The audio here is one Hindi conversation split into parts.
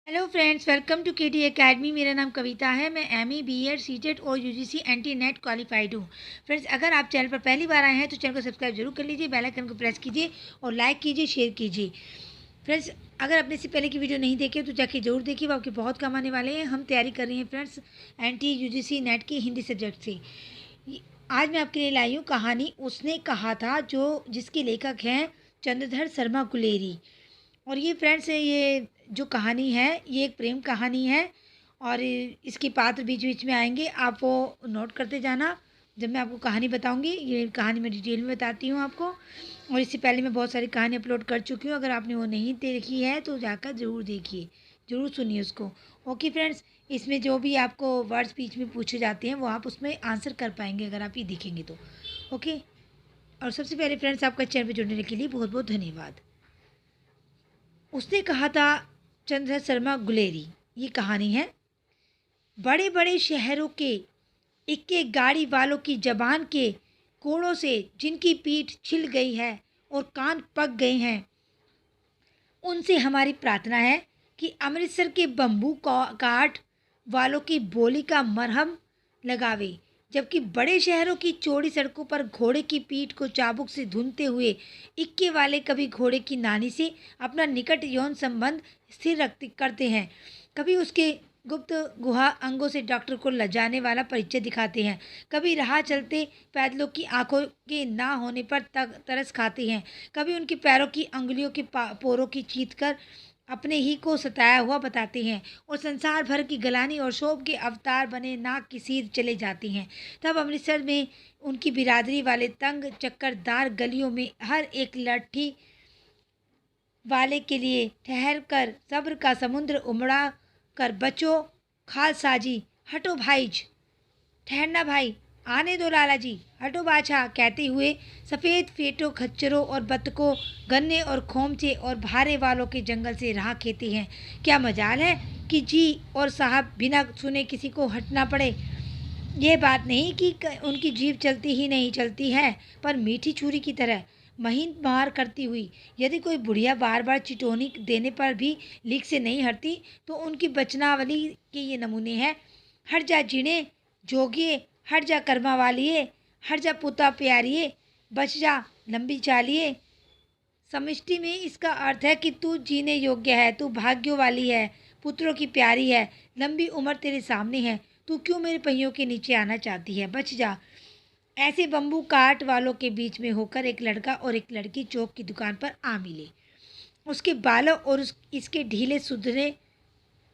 Hello friends, welcome to KT academy. मेरा नाम कविता है। मैं एमए बीएड सीटेट और यूजीसी एंटी नेट क्वालिफाइड हूँ। फ्रेंड्स, अगर आप चैनल पर पहली बार आए हैं तो चैनल को सब्सक्राइब जरूर कर लीजिए, बेल आइकन को प्रेस कीजिए और लाइक कीजिए, शेयर कीजिए। फ्रेंड्स, अगर आपने इससे पहले की वीडियो नहीं देखी तो जाके जरूर देखिए, वो आपके बहुत काम आने वाले हैं। हम तैयारी कर रहे हैं फ्रेंड्स एंटी यूजीसी नेट की हिंदी सब्जेक्ट से। आज मैं आपके लिए लाई हूँ कहानी उसने कहा था, जो जिसके लेखक हैं चंद्रधर शर्मा गुलेरी। और ये फ्रेंड्स, ये जो कहानी है ये एक प्रेम कहानी है और इसके पात्र बीच बीच में आएंगे, आप वो नोट करते जाना। जब मैं आपको कहानी बताऊंगी, ये कहानी मैं डिटेल में बताती हूँ आपको। और इससे पहले मैं बहुत सारी कहानी अपलोड कर चुकी हूँ, अगर आपने वो नहीं देखी है तो जाकर ज़रूर देखिए, ज़रूर सुनिए उसको। ओके फ्रेंड्स, इसमें जो भी आपको वर्ड्स बीच में पूछे जाते हैं वो आप उसमें आंसर कर पाएंगे अगर आप ये देखेंगे तो। ओके। और सबसे पहले फ्रेंड्स, आपका चैनल पर जुड़ने के लिए बहुत बहुत धन्यवाद। उसने कहा था, चंद्र शर्मा गुलेरी। ये कहानी है। बड़े बड़े शहरों के इक्के गाड़ी वालों की जबान के कोड़ों से जिनकी पीठ छिल गई है और कान पक गए हैं, उनसे हमारी प्रार्थना है कि अमृतसर के बम्बू काट वालों की बोली का मरहम लगावे। जबकि बड़े शहरों की चौड़ी सड़कों पर घोड़े की पीठ को चाबुक से धुनते हुए इक्के वाले कभी घोड़े की नानी से अपना निकट यौन संबंध स्थिर रखते करते हैं, कभी उसके गुप्त गुहा अंगों से डॉक्टर को लजाने वाला परिचय दिखाते हैं, कभी राह चलते पैदलों की आंखों के ना होने पर तरस खाते हैं, कभी उनके पैरों की अंगुलियों के पोरों की चीत कर अपने ही को सताया हुआ बताते हैं और संसार भर की गलानी और शोभ के अवतार बने नाक की सीध चले जाते हैं। तब अमृतसर में उनकी बिरादरी वाले तंग चक्करदार गलियों में हर एक लट्ठी वाले के लिए ठहर कर सब्र का समुद्र उमड़ा कर बचो खालसाजी, हटो भाईज, ठहरना भाई, आने दो लाला जी, हटो बाछा कहते हुए सफ़ेद फेटों खच्चरों और बतकों, गन्ने और खोमचे और भारे वालों के जंगल से राह खेते हैं। क्या मजाल है कि जी और साहब बिना सुने किसी को हटना पड़े। यह बात नहीं कि उनकी जीभ चलती ही नहीं चलती है, पर मीठी छुरी की तरह महीन मार करती हुई। यदि कोई बुढ़िया बार बार चिटौनी देने पर भी लीक से नहीं हटती तो उनकी बचनावली के ये नमूने हैं। हट जा जीणे जोगिए, हट जा कर्मा वालिए, हट जा पुता प्यारिए, बच जा लंबी चालिए। समष्टि में इसका अर्थ है कि तू जीने योग्य है, तू भाग्यों वाली है, पुत्रों की प्यारी है, लंबी उम्र तेरे सामने है, तू क्यों मेरे पहियों के नीचे आना चाहती है, बच जा। ऐसे बम्बू काट वालों के बीच में होकर एक लड़का और एक लड़की चौक की दुकान पर आ मिले। उसके बालों और इसके ढीले सुधने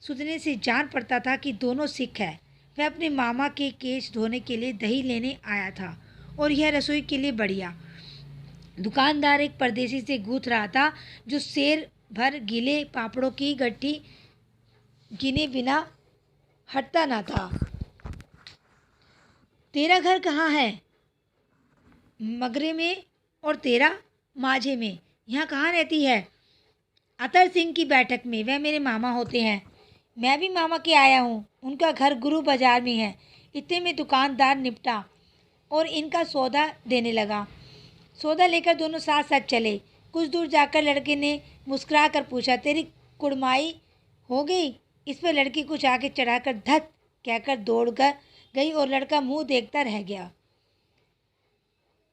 सुधने से जान पड़ता था कि दोनों सिख है। वह अपने मामा के केश धोने के लिए दही लेने आया था और यह रसोई के लिए बढ़िया। दुकानदार एक परदेसी से गूंथ रहा था जो शेर भर गीले पापड़ों की गट्ठी गिने बिना हटता ना था। तेरा घर कहाँ है? मगरे में। और तेरा? माझे में। यहाँ कहाँ रहती है? अतर सिंह की बैठक में, वह मेरे मामा होते हैं। मैं भी मामा के आया हूँ, उनका घर गुरु बाजार में है। इतने में दुकानदार निपटा और इनका सौदा देने लगा। सौदा लेकर दोनों साथ साथ चले। कुछ दूर जाकर लड़के ने मुस्कुरा कर पूछा, तेरी कुड़माई हो गई? इस पर लड़की कुछ आगे चढ़ाकर धत कहकर दौड़ कर गई और लड़का मुंह देखता रह गया।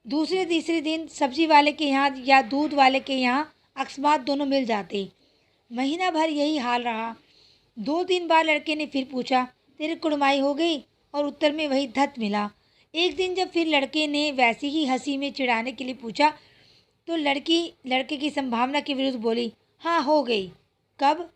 दूसरे तीसरे दिन सब्जी वाले के यहाँ या दूध वाले के यहाँ अकस्मात दोनों मिल जाते। महीना भर यही हाल रहा। 2 दिन बाद लड़के ने फिर पूछा, तेरी कुड़माई हो गई? और उत्तर में वही धत मिला। एक दिन जब फिर लड़के ने वैसी ही हंसी में चिढ़ाने के लिए पूछा तो लड़की लड़के की संभावना के विरुद्ध बोली, हाँ हो गई। कब?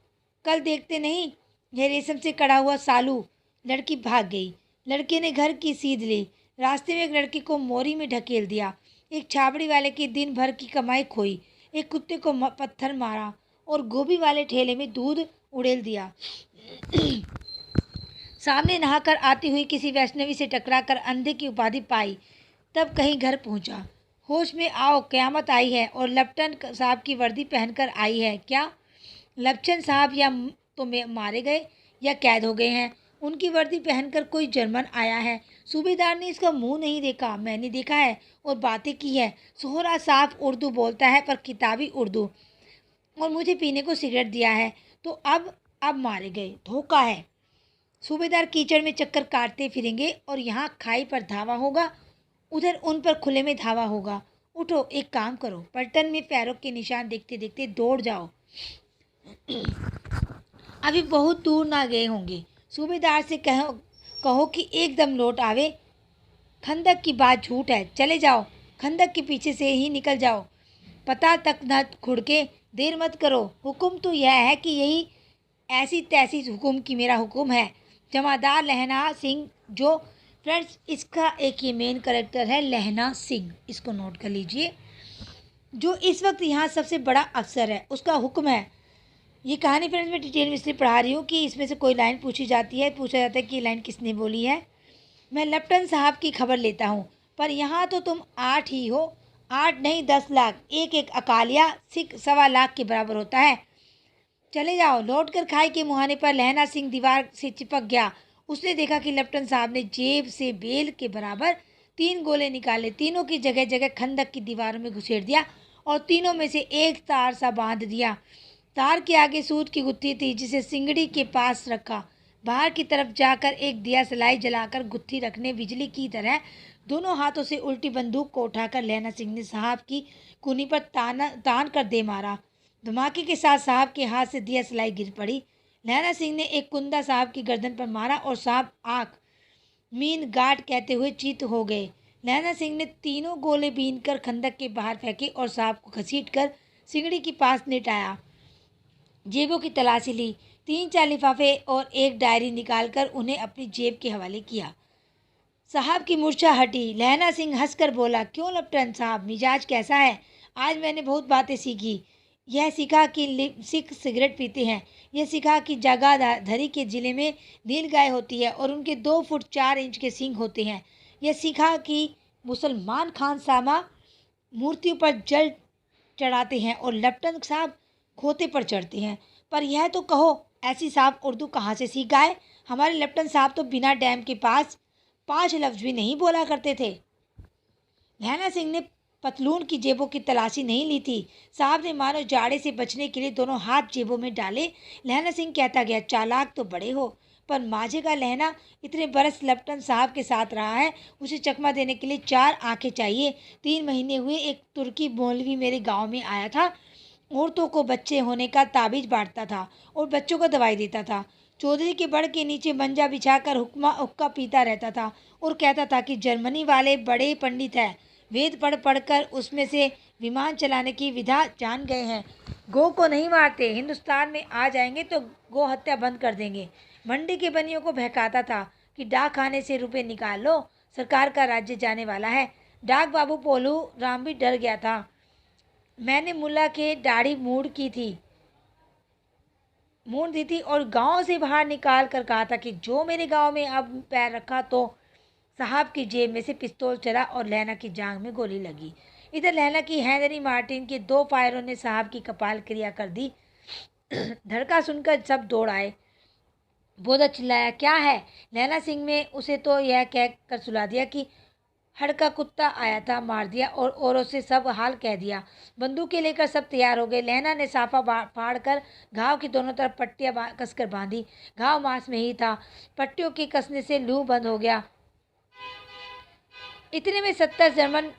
कल देखते नहीं, यह रेशम से कड़ा हुआ सालू। लड़की भाग गई। लड़के ने घर की सीध ली। रास्ते में एक लड़के को मोरी में ढकेल दिया। एक छाबड़ी वाले की दिन भर की कमाई खोई। एक कुत्ते को पत्थर मारा और गोभी वाले ठेले में दूध उड़ेल दिया। सामने नहाकर आती हुई किसी वैष्णवी से टकराकर अंधे की उपाधि पाई। तब कहीं घर पहुंचा। होश में आओ, कयामत आई है और लपटन साहब की वर्दी पहनकर आई है। क्या लपचन साहब या तो मारे गए या कैद हो गए हैं? उनकी वर्दी पहनकर कोई जर्मन आया है। सूबेदार ने इसका मुंह नहीं देखा, मैंने देखा है और बातें की है। सोहरा साफ उर्दू बोलता है पर किताबी उर्दू, और मुझे पीने को सिगरेट दिया है। तो अब अब मारे गए, धोखा है। सूबेदार कीचड़ में चक्कर काटते फिरेंगे और यहाँ खाई पर धावा होगा, उधर उन पर खुले में धावा होगा। उठो, एक काम करो, पलटन में पैरों के निशान देखते देखते दौड़ जाओ, अभी बहुत दूर ना गए होंगे। सूबेदार से कहो कहो कि एकदम लौट आवे। खंदक की बात झूठ है, चले जाओ, खंदक के पीछे से ही निकल जाओ, पता तक न खुड़के, देर मत करो। हुक्म तो यह है कि यही ऐसी तैसी हुक्म की मेरा हुक्म है। जमादार लहना सिंह, जो फ्रेंड्स इसका एक ये मेन करेक्टर है लहना सिंह, इसको नोट कर लीजिए, जो इस वक्त यहाँ सबसे बड़ा अफसर है, उसका हुक्म है। ये कहानी फ्रेंड्स मैं डिटेल में इसलिए पढ़ा रही हूँ कि इसमें से कोई लाइन पूछी जाती है, पूछा जाता है कि ये लाइन किसने बोली है। मैं लेफ्टिनेंट साहब की खबर लेता हूँ, पर यहाँ तो तुम 8 ही हो, 8 नहीं 10 लाख, एक एक अकालिया सिख 1.25 लाख के बराबर होता है। चले जाओ। लौट कर खाई के मुहाने पर लहना सिंह दीवार से चिपक गया। उसने देखा कि लेफ्टिनेंट साहब ने जेब से बेल के बराबर 3 गोले निकाले, तीनों की जगह जगह खंदक की दीवारों में घुसेड़ दिया और तीनों में से एक तार सा बांध दिया। तार के आगे सूत की गुत्थी थी, जिसे सिंगड़ी के पास रखा। बाहर की तरफ जाकर एक दिया सलाई जलाकर गुत्थी रखने बिजली की तरह दोनों हाथों से उल्टी बंदूक को उठाकर लहना सिंह ने साहब की कूनी पर तान कर दे मारा। धमाके के साथ साहब के हाथ से दिया सलाई गिर पड़ी। लहना सिंह ने एक कुंदा साहब की गर्दन पर मारा और साहब आंख मीन गाट कहते हुए चीत हो गए। लहना सिंह ने तीनों गोले बीन कर खंदक के बाहर फेंके और साहब को घसीट कर सिंगड़ी के पास लेटाया। जेबों की तलाशी ली, 3-4 लिफाफे और एक डायरी निकालकर उन्हें अपनी जेब के हवाले किया। साहब की मूर्छा हटी। लहना सिंह हंसकर बोला, क्यों लेफ्टिनेंट साहब, मिजाज कैसा है? आज मैंने बहुत बातें सीखी। यह सीखा कि सिख सिगरेट पीते हैं, यह सीखा कि जगाधरी के ज़िले में नील गाय होती है और उनके 2 फुट 4 इंच के सींग होते हैं। यह सीखा कि मुसलमान खान सामा मूर्तियों पर जल चढ़ाते हैं और लेफ्टिनेंट साहब खोते पर चढ़ते हैं। पर यह तो कहो, ऐसी साहब उर्दू कहाँ से सीख गए? हमारे लेफ्टिनेंट साहब तो बिना डैम के पास 5 लफ्ज भी नहीं बोला करते थे। लहना सिंह ने पतलून की जेबों की तलाशी नहीं ली थी। साहब ने मानो जाड़े से बचने के लिए दोनों हाथ जेबों में डाले। लहना सिंह कहता गया, चालाक तो बड़े हो, पर माझे का लहना इतने बरस लेफ्टिनेंट साहब के साथ रहा है, उसे चकमा देने के लिए 4 आंखें चाहिए। 3 महीने हुए एक तुर्की मौलवी मेरे गांव में आया था, औरतों को बच्चे होने का ताबीज बांटता था और बच्चों को दवाई देता था। चौधरी के बड़ के नीचे मंजा बिछाकर हुक्का पीता रहता था और कहता था कि जर्मनी वाले बड़े पंडित हैं, वेद पढ़ पढ़कर उसमें से विमान चलाने की विधा जान गए हैं। गौ को नहीं मारते, हिंदुस्तान में आ जाएंगे तो गौ हत्या बंद कर देंगे। मंडी के बनियों को बहकाता था कि डाक खाने से रुपए निकाल लो, सरकार का राज्य जाने वाला है। डाक बाबू पोलू राम भी डर गया था। मैंने मुल्ला के दाढ़ी मूड दी थी और गांव से बाहर निकाल कर कहा था कि जो मेरे गांव में अब पैर रखा तो साहब की जेब में से पिस्तौल चला और लहना की जांघ में गोली लगी। इधर लहना की हैदरी मार्टिन के 2 फायरों ने साहब की कपाल क्रिया कर दी। धड़का सुनकर सब दौड़ आए। बोधा चिल्लाया, क्या है? लहना सिंह ने उसे तो यह कह कर सुला दिया कि हड़का कुत्ता आया था, मार दिया और औरों से सब हाल कह दिया। बंदूकें लेकर सब तैयार हो गए। लहना ने साफा फाड़ कर घाव की दोनों तरफ पट्टियां कसकर बांधी। घाव मांस में ही था। पट्टियों के कसने से लू बंद हो गया। इतने में 70 जर्मन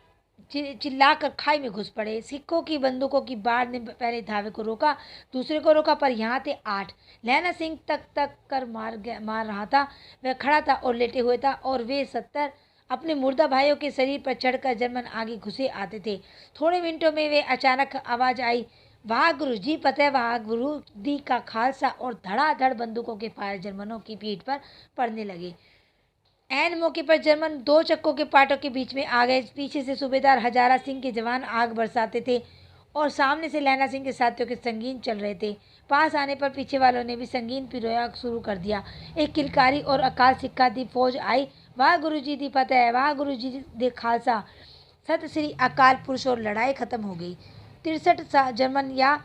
चिल्लाकर खाई में घुस पड़े। सिखों की बंदूकों की बाढ़ ने पहले धावे को रोका, दूसरे को रोका, पर यहाँ थे 8। लहना सिंह तक तक कर मार रहा था। वह खड़ा था और लेटे हुए था और वे 70 अपने मुर्दा भाइयों के शरीर पर चढ़कर जर्मन आगे घुसे आते थे। थोड़े मिनटों में वे अचानक आवाज आई, वाह गुरु जी फतेह, वाह गुरु दी का खालसा, और धड़ाधड़ बंदूकों के फायर जर्मनों की पीठ पर पड़ने लगे। ऐन मौके पर जर्मन 2 चक्कों के पाटों के बीच में आ गए। पीछे से सूबेदार हजारा सिंह के जवान आग बरसाते थे और सामने से लहना सिंह के साथियों के संगीन चल रहे थे। पास आने पर पीछे वालों ने भी संगीन पिरोया शुरू कर दिया। एक किलकारी और अकाल सिक्का दी फौज आई। वाह गुरु जी दी फतेह, वाह गुरु जी दे खालसा, सत श्री अकाल पुरुष, और लड़ाई खत्म हो गई। 63 जर्मन या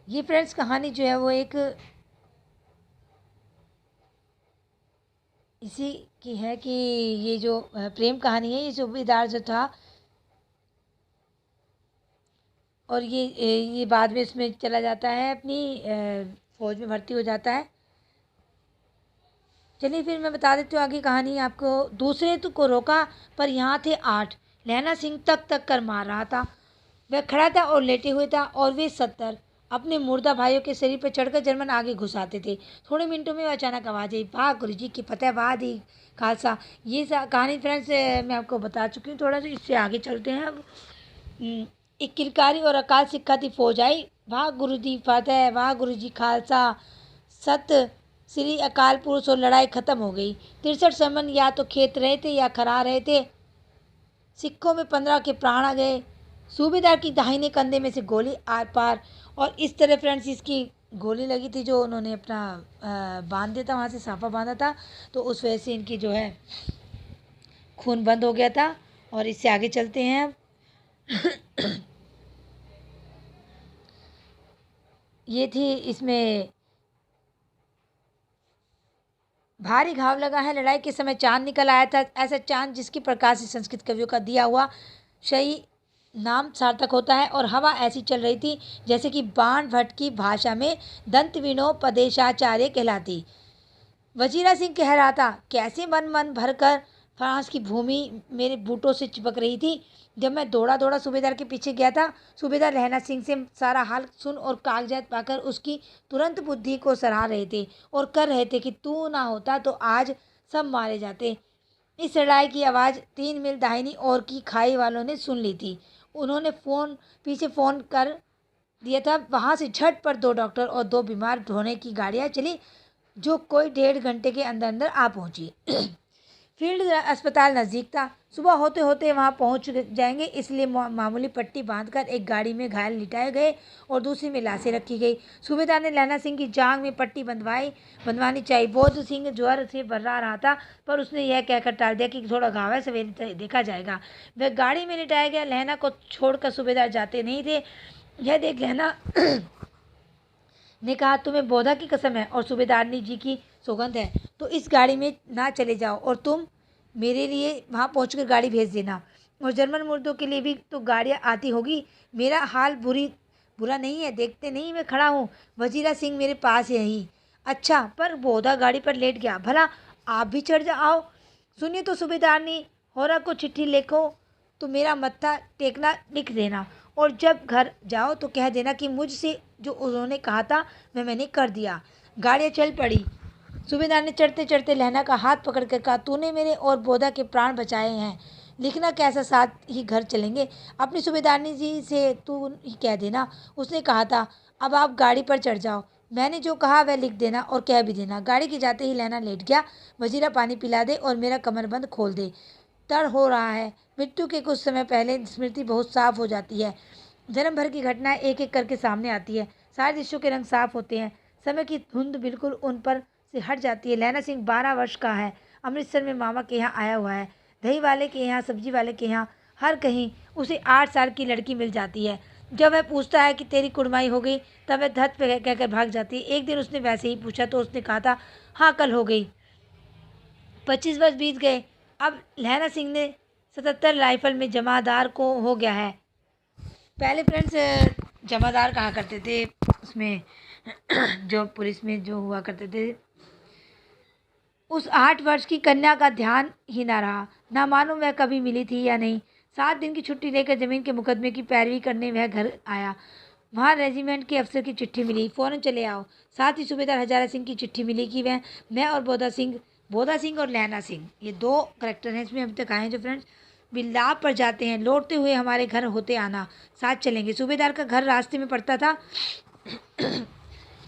ये फ्रेंड्स कहानी जो है वो एक इसी की है कि ये जो प्रेम कहानी है, ये सूबेदार जो था और ये बाद में इसमें चला जाता है, अपनी फ़ौज में भर्ती हो जाता है। चलिए फिर मैं बता देती हूँ आगे कहानी आपको। दूसरे तो को रोका पर यहाँ थे 8। लहना सिंह तक कर मार रहा था। वह खड़ा था और लेटे हुए था और वे 70 अपने मुर्दा भाइयों के शरीर पर चढ़कर जर्मन आगे घुस आते थे। थोड़े मिनटों में अचानक आवाज़ आई, वाह गुरु जी की फतेह, वाह दी खालसा। ये कहानी फ्रेंड्स मैं आपको बता चुकी हूँ। थोड़ा सा इससे आगे चलते हैं अब। एक किलकारी और अकाल सिखाती फौज आई, वाह गुरु जी फतेह, वाह गुरु जी खालसा, सत श्री अकाल पुरुष, और लड़ाई खत्म हो गई। 63 समन या तो खेत रहे थे या खरा रहे थे। सिखों में 15 के प्राण आ गए। सूबेदार की दाहिने कंधे में से गोली आर पार, और इस तरह फ्रेंड्स इसकी गोली लगी थी जो उन्होंने अपना बांध दिया था, वहाँ से साफा बांधा था, तो उस वजह से इनकी जो है खून बंद हो गया था। और इससे आगे चलते हैं अब। ये थी इसमें भारी घाव लगा है। लड़ाई के समय चांद निकल आया था, ऐसा चांद जिसकी प्रकाश से संस्कृत कवियों का दिया हुआ सही नाम सार्थक होता है। और हवा ऐसी चल रही थी जैसे कि बाण भट्ट की भाषा में दंत विनोपदेशाचार्य कहलाती। वजीरा सिंह कह रहा था, कैसे मन मन भरकर फ्रांस की भूमि मेरे बूटों से चिपक रही थी। जब मैं दौड़ा दौड़ा सूबेदार के पीछे गया था, सूबेदार लहना सिंह से सारा हाल सुन और कागजात पाकर उसकी तुरंत बुद्धि को सराह रहे थे और कर रहे थे कि तू ना होता तो आज सब मारे जाते। इस लड़ाई की आवाज़ 3 मील दाहिनी ओर की खाई वालों ने सुन ली थी। उन्होंने पीछे फ़ोन कर दिया था। वहाँ से झट पर 2 डॉक्टर और 2 बीमार ढोने की गाड़ियाँ चली जो कोई 1.5 घंटे के अंदर अंदर आ पहुँची। फील्ड अस्पताल नज़दीक था। सुबह होते होते वहां पहुंच जाएंगे, इसलिए मामूली पट्टी बांधकर एक गाड़ी में घायल लिटाए गए और दूसरी में लाशें रखी गई। सूबेदार ने लहना सिंह की जांग में पट्टी बंधवानी चाहिए। बोध सिंह ज्वर से बर्रा रहा था, पर उसने यह कहकर टाल दिया कि थोड़ा घाव है, सवेरे देखा जाएगा। वह गाड़ी में लिटाया गया। लहना को छोड़कर सूबेदार जाते नहीं थे। यह देख लहना ने कहा, तुम्हें बोधा की कसम है और सूबेदारनी जी की सौगंध है तो इस गाड़ी में ना चले जाओ, और तुम मेरे लिए वहाँ पहुँचकर गाड़ी भेज देना। और जर्मन मुर्दों के लिए भी तो गाड़ियाँ आती होगी। मेरा हाल बुरा नहीं है, देखते नहीं मैं खड़ा हूँ। वजीरा सिंह मेरे पास है ही। अच्छा, पर बोधा गाड़ी पर लेट गया, भला आप भी चढ़ जाओ। सुनिए तो सूबेदारनी, होरा को चिट्ठी लिखो तो मेरा मत्था टेकना लिख देना, और जब घर जाओ तो कह देना कि मुझसे जो उन्होंने कहा था वह मैंने कर दिया। गाड़ियाँ चल पड़ी। सूबेदार ने चढ़ते चढ़ते लहना का हाथ पकड़ कर कहा, तूने मेरे और बोधा के प्राण बचाए हैं, लिखना कैसा साथ ही घर चलेंगे। अपनी सूबेदारनी जी से तू ही कह देना, उसने कहा था। अब आप गाड़ी पर चढ़ जाओ, मैंने जो कहा वह लिख देना और कह भी देना। गाड़ी के जाते ही लहना लेट गया। वजीरा पानी पिला दे और मेरा कमरबंद खोल दे, तड़ हो रहा है। मृत्यु के कुछ समय पहले स्मृति बहुत साफ हो जाती है। जन्म भर की घटनाएं एक एक करके सामने आती है। सारे दृश्यों के रंग साफ होते हैं। समय की धुंध बिल्कुल उन पर से हट जाती है। लहना सिंह 12 वर्ष का है। अमृतसर में मामा के यहाँ आया हुआ है। दही वाले के यहाँ, सब्जी वाले के यहाँ, हर कहीं उसे 8 साल की लड़की मिल जाती है। जब वह पूछता है कि तेरी कुड़माई हो गई, तब वह धत पे कहकर भाग जाती है। एक दिन उसने वैसे ही पूछा तो उसने कहा था, हाँ कल हो गई। 25 वर्ष बीत गए। अब लहना सिंह ने 77 राइफल में जमादार को हो गया है। पहले फ्रेंड्स जमादार कहा करते थे उसमें जो पुलिस में जो हुआ करते थे। उस 8 वर्ष की कन्या का ध्यान ही ना रहा। ना मालूम वह कभी मिली थी या नहीं। 7 दिन की छुट्टी लेकर जमीन के मुकदमे की पैरवी करने वह घर आया। वहाँ रेजिमेंट के अफसर की चिट्ठी मिली, फ़ौरन चले आओ। साथ ही सूबेदार हजारा सिंह की चिट्ठी मिली कि मैं और बोधा सिंह और लहना सिंह, ये 2 करेक्टर हैं इसमें अभी तक आए हैं जो फ्रेंड्स, बिल्लाब पर जाते हैं। लौटते हुए हमारे घर होते आना, साथ चलेंगे। सूबेदार का घर रास्ते में पड़ता था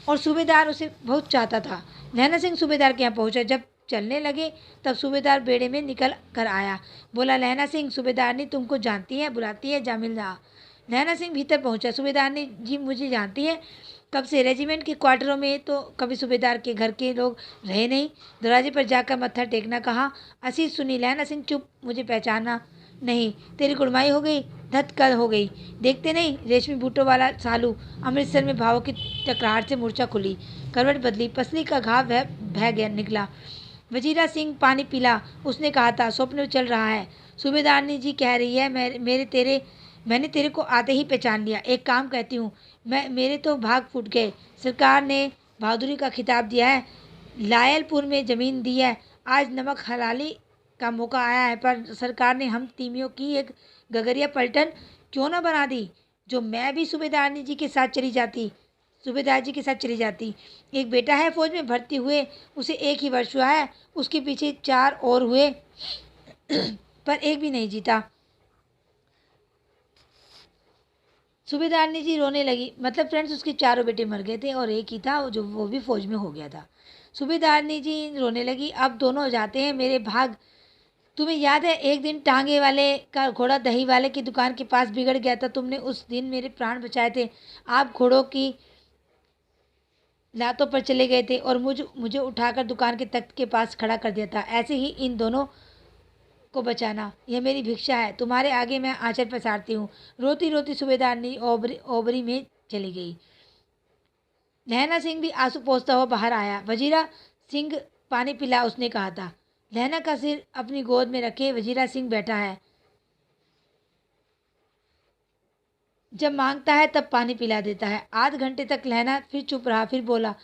और सूबेदार उसे बहुत चाहता था। लहना सिंह सूबेदार के यहाँ पहुँचा। जब चलने लगे तब सूबेदार बेड़े में निकल कर आया। बोला, लहना सिंह, सूबेदारनी तुमको जानती है, बुलाती है, जा मिल जा। लहना सिंह भीतर पहुंचा। सूबेदारनी जी मुझे जानती है, कब से रेजिमेंट के क्वार्टरों में तो कभी सूबेदार के घर के लोग रहे नहीं। दरवाजे पर जाकर मत्था टेकना कहा। असीस सुनी। लहना सिंह, चुप, मुझे पहचाना नहीं। तेरी कुड़माई हो गई, धतकल हो गई। देखते नहीं, रेशमी बूटों वाला सालू। अमृतसर में भावों की टकराहट से मूर्छा खुली, करवट बदली, पसली का घाव बह गया निकला। वजीरा सिंह, पानी पिला, उसने कहा था। स्वप्न चल रहा है। सूबेदारनी जी कह रही है मैंने तेरे को आते ही पहचान लिया। एक काम कहती हूँ, मेरे तो भाग फूट गए। सरकार ने बहादुरी का खिताब दिया है, लायलपुर में ज़मीन दी है, आज नमक हलाली का मौका आया है, पर सरकार ने हम तीमियों की एक गगरिया पलटन क्यों ना बना दी, जो मैं भी सूबेदारनी जी के साथ चली जाती, सूबेदार जी के साथ चली जाती। एक बेटा है फौज में भर्ती हुए, उसे 1 ही वर्ष हुआ है, उसके पीछे 4 और हुए पर एक भी नहीं जीता। सूबेदारनी जी रोने लगी। मतलब फ्रेंड्स, उसके चारों बेटे मर गए थे और एक ही था जो वो भी फौज में हो गया था। सूबेदारनी जी रोने लगी। अब दोनों जाते हैं मेरे भाग। तुम्हें याद है एक दिन टांगे वाले का घोड़ा दही वाले की दुकान के पास बिगड़ गया था, तुमने उस दिन मेरे प्राण बचाए थे। आप घोड़ों की लातों पर चले गए थे और मुझे उठाकर दुकान के तख्त के पास खड़ा कर दिया था। ऐसे ही इन दोनों को बचाना, यह मेरी भिक्षा है। तुम्हारे आगे मैं आंचल पसारती हूँ। रोती रोती सूबेदारनी ओबरी में चली गई। लहना सिंह भी आंसू पोंछता हुआ बाहर आया। वजीरा सिंह पानी पिला, उसने कहा था। लहना का सिर अपनी गोद में रखे वजीरा सिंह बैठा है। जब मांगता है तब पानी पिला देता है। आध घंटे तक लहना फिर चुप रहा, फिर बोला,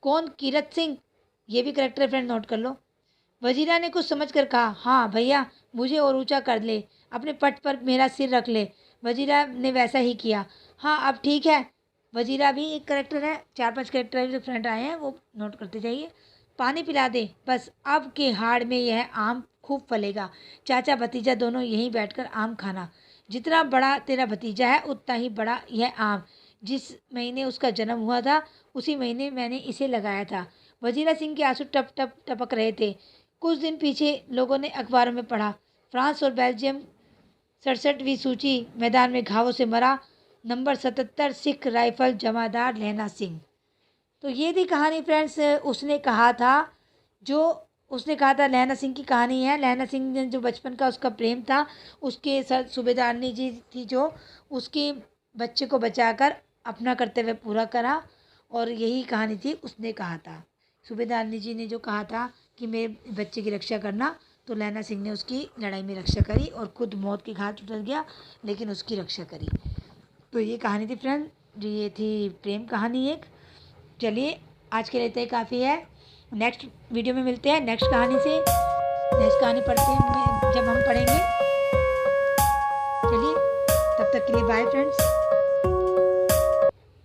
कौन? कीरत सिंह। ये भी करेक्टर फ्रेंड नोट कर लो। वजीरा ने कुछ समझ कर कहा, हाँ भैया, मुझे और ऊंचा कर ले, अपने पट पर मेरा सिर रख ले। वजीरा ने वैसा ही किया। हाँ अब ठीक है। वजीरा भी एक करेक्टर है, 4-5 करेक्टर जो फ्रेंड आए हैं वो नोट करते जाइए। पानी पिला दे बस, अब के हाड़ में यह आम खूब फलेगा। चाचा भतीजा दोनों यहीं बैठकर आम खाना। जितना बड़ा तेरा भतीजा है उतना ही बड़ा यह आम। जिस महीने उसका जन्म हुआ था उसी महीने मैंने इसे लगाया था। वजीरा सिंह के आंसू टप टप टपक रहे थे। कुछ दिन पीछे लोगों ने अखबारों में पढ़ा, फ्रांस और बेल्जियम 67वीं सूची, मैदान में घावों से मरा, नंबर 77 सिख राइफल जमादार लहना सिंह। तो ये थी कहानी फ्रेंड्स। उसने कहा था लहना सिंह की कहानी है। लहना सिंह ने जो बचपन का उसका प्रेम था, उसके साथ सूबेदारनी जी थी जो उसके बच्चे को बचाकर अपना कर्तव्य पूरा करा, और यही कहानी थी। उसने कहा था, सूबेदारनी जी ने जो कहा था कि मेरे बच्चे की रक्षा करना, तो लहना सिंह ने उसकी लड़ाई में रक्षा करी और खुद मौत के घाट उतर गया, लेकिन उसकी रक्षा करी। तो ये कहानी थी फ्रेंड, जो ये थी प्रेम कहानी एक। चलिए आज के लिए इतना ही काफ़ी है। नेक्स्ट वीडियो में मिलते हैं नेक्स्ट कहानी से। नेक्स्ट कहानी पढ़ते हैं जब हम पढ़ेंगे। चलिए तब तक के लिए बाय फ्रेंड्स।